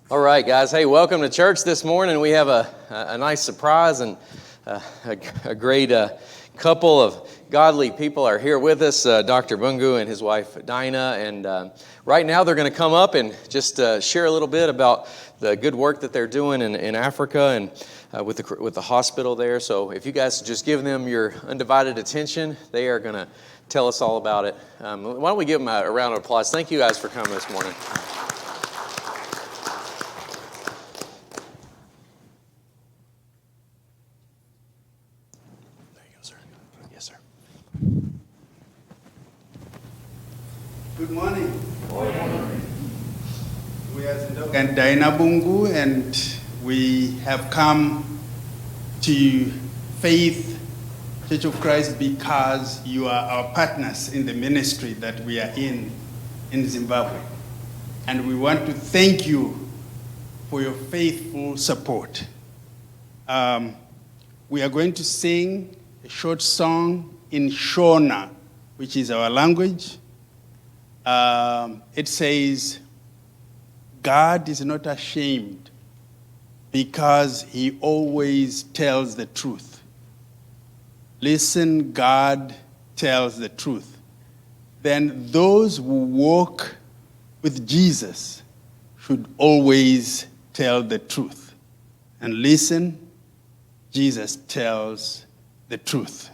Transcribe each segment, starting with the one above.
All right, guys. Hey, welcome to church this morning. We have a nice surprise, and a great couple of godly people are here with us, Dr. Bungy and his wife, Dinah. And right now they're going to come up and just share a little bit about the good work that they're doing in Africa and with the hospital there. So if you guys just give them your undivided attention, they are going to tell us all about it. Why don't we give them a round of applause? Thank you guys for coming this morning. Good morning. Good morning. We are Zindoga and Dinah Bungy, and we have come to Faith Church of Christ because you are our partners in the ministry that we are in Zimbabwe. And we want to thank you for your faithful support. We are going to sing a short song in Shona, which is our language. It says, God is not ashamed because he always tells the truth. Listen, God tells the truth. Then those who walk with Jesus should always tell the truth. And listen, Jesus tells the truth.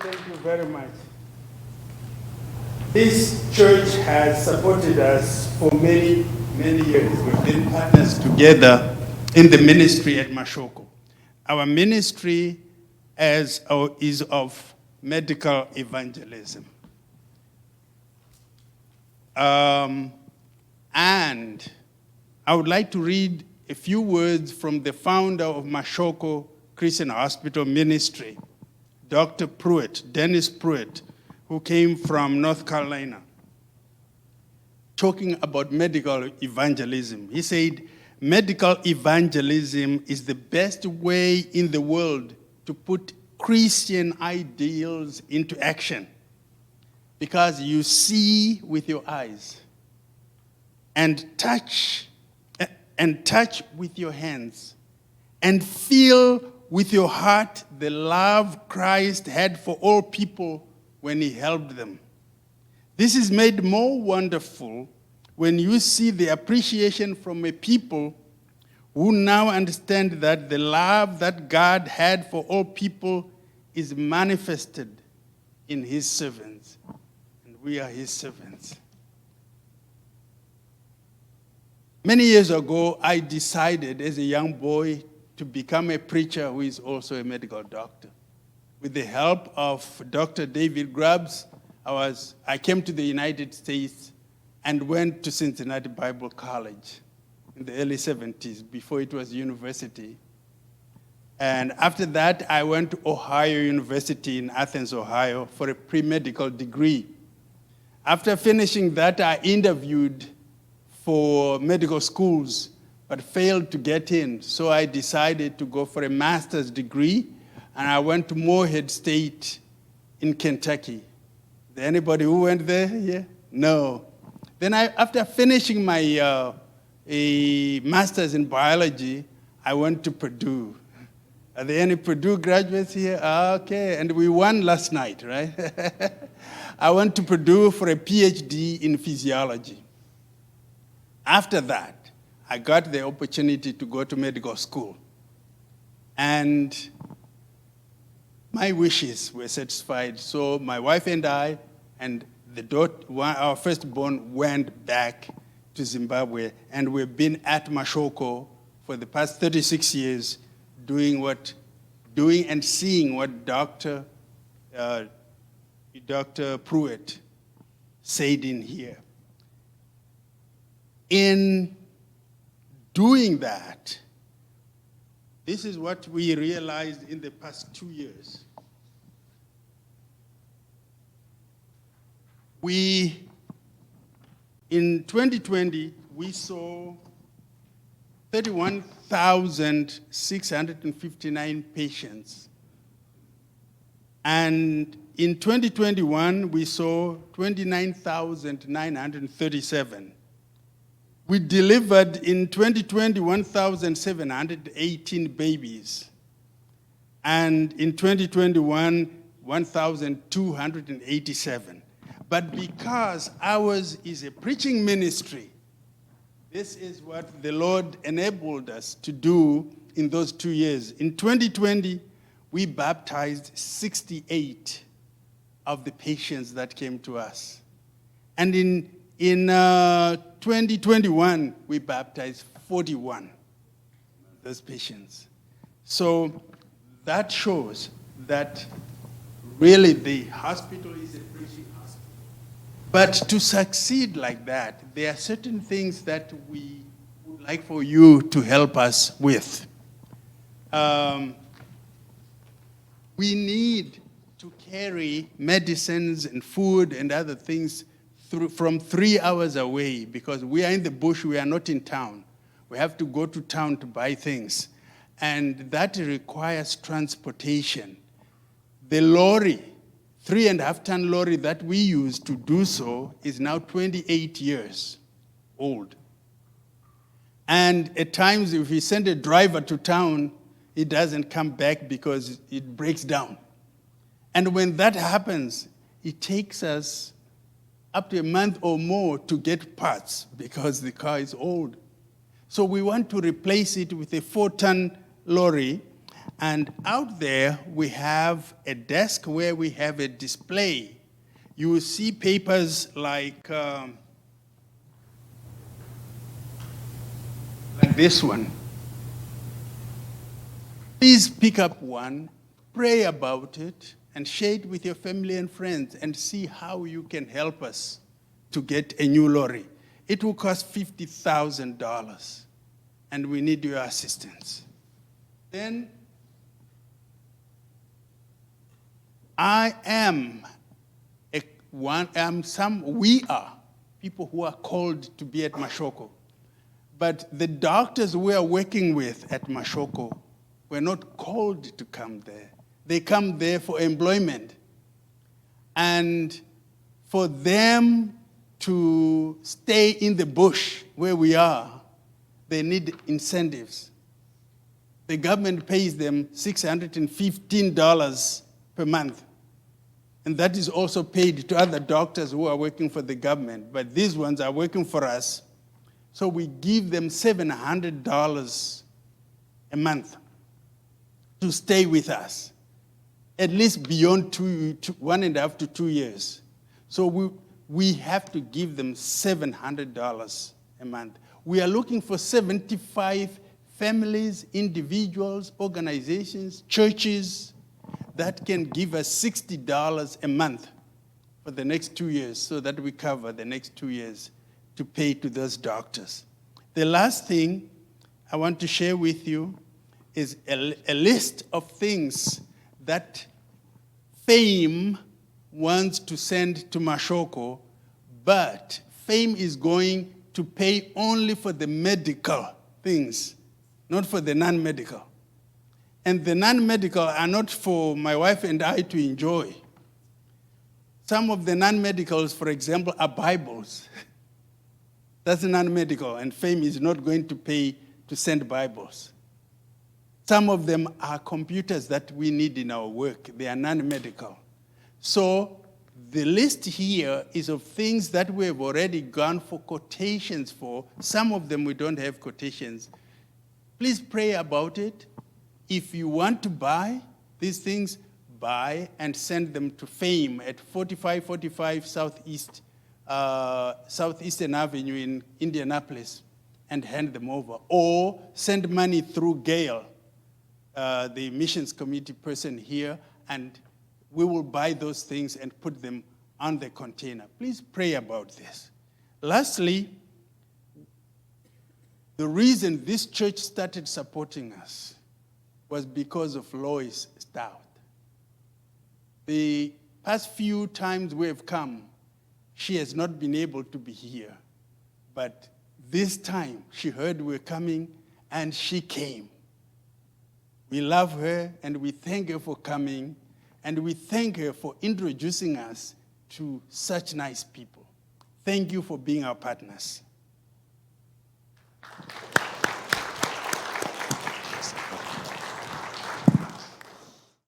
Thank you very much. This church has supported us for many, many years. We've been partners together in the ministry at Mashoko. Our ministry is of medical evangelism. And I would like to read a few words from the founder of Mashoko Christian Hospital Ministry, Dr. Pruitt, Dennis Pruitt, who came from North Carolina, talking about medical evangelism. He said, medical evangelism is the best way in the world to put Christian ideals into action, because you see with your eyes and touch with your hands and feel with your heart the love Christ had for all people when he helped them. This is made more wonderful when you see the appreciation from a people who now understand that the love that God had for all people is manifested in his servants, and we are his servants. Many years ago, I decided as a young boy to become a preacher who is also a medical doctor. With the help of Dr. David Grubbs, I came to the United States and went to Cincinnati Bible College in the early 70s, before it was university. And after that, I went to Ohio University in Athens, Ohio, for a pre-medical degree. After finishing that, I interviewed for medical schools, but failed to get in. So I decided to go for a master's degree, and I went to Morehead State in Kentucky. Is there anybody who went there? Yeah? No. Then after finishing my a master's in biology, I went to Purdue. Are there any Purdue graduates here? Okay, and we won last night, right? I went to Purdue for a PhD in physiology. After that, I got the opportunity to go to medical school. And my wishes were satisfied, so my wife and I and our firstborn went back to Zimbabwe, and we've been at Mashoko for the past 36 years, doing and seeing what Dr. Pruitt said in here. In doing that, this is what we realized in the past 2 years. In 2020, we saw 31,659 patients. And in 2021, we saw 29,937. We delivered in 2020 1,718 babies. And in 2021, 1,287. But because ours is a preaching ministry, this is what the Lord enabled us to do in those 2 years. In 2020, we baptized 68 of the patients that came to us. And in 2021, we baptized 41 those patients. So that shows that really the hospital is a preaching hospital. But to succeed like that, there are certain things that we would like for you to help us with. We need to carry medicines and food and other things from 3 hours away, because we are in the bush, we are not in town. We have to go to town to buy things. And that requires transportation. The lorry, 3.5-ton lorry that we use to do so is now 28 years old. And at times, if we send a driver to town, it doesn't come back because it breaks down. And when that happens, it takes us up to a month or more to get parts because the car is old. So we want to replace it with a 4-ton lorry. And out there, we have a desk where we have a display. You will see papers like this one. Please pick up one, pray about it, and share it with your family and friends and see how you can help us to get a new lorry. It will cost $50,000, and we need your assistance. Then we are people who are called to be at Mashoko. But the doctors we are working with at Mashoko were not called to come there. They come there for employment. And for them to stay in the bush where we are, they need incentives. The government pays them $615 per month. And that is also paid to other doctors who are working for the government. But these ones are working for us. So we give them $700 a month to stay with us, at least beyond 1.5 to 2 years. So we have to give them $700 a month. We are looking for 75 families, individuals, organizations, churches that can give us $60 a month for the next 2 years so that we cover the next 2 years to pay to those doctors. The last thing I want to share with you is a list of things that FAME wants to send to Mashoko, but FAME is going to pay only for the medical things, not for the non-medical. And the non-medical are not for my wife and I to enjoy. Some of the non-medicals, for example, are Bibles. That's non-medical, and FAME is not going to pay to send Bibles. Some of them are computers that we need in our work. They are non-medical. So the list here is of things that we have already gone for quotations for. Some of them we don't have quotations. Please pray about it. If you want to buy these things, buy and send them to FAME at 4545 Southeastern Avenue in Indianapolis and hand them over. Or send money through Gail, the missions committee person here, and we will buy those things and put them on the container. Please pray about this. Lastly, the reason this church started supporting us was because of Lois Stout. The past few times we have come, she has not been able to be here. But this time, she heard we were coming, and she came. We love her, and we thank her for coming, and we thank her for introducing us to such nice people. Thank you for being our partners.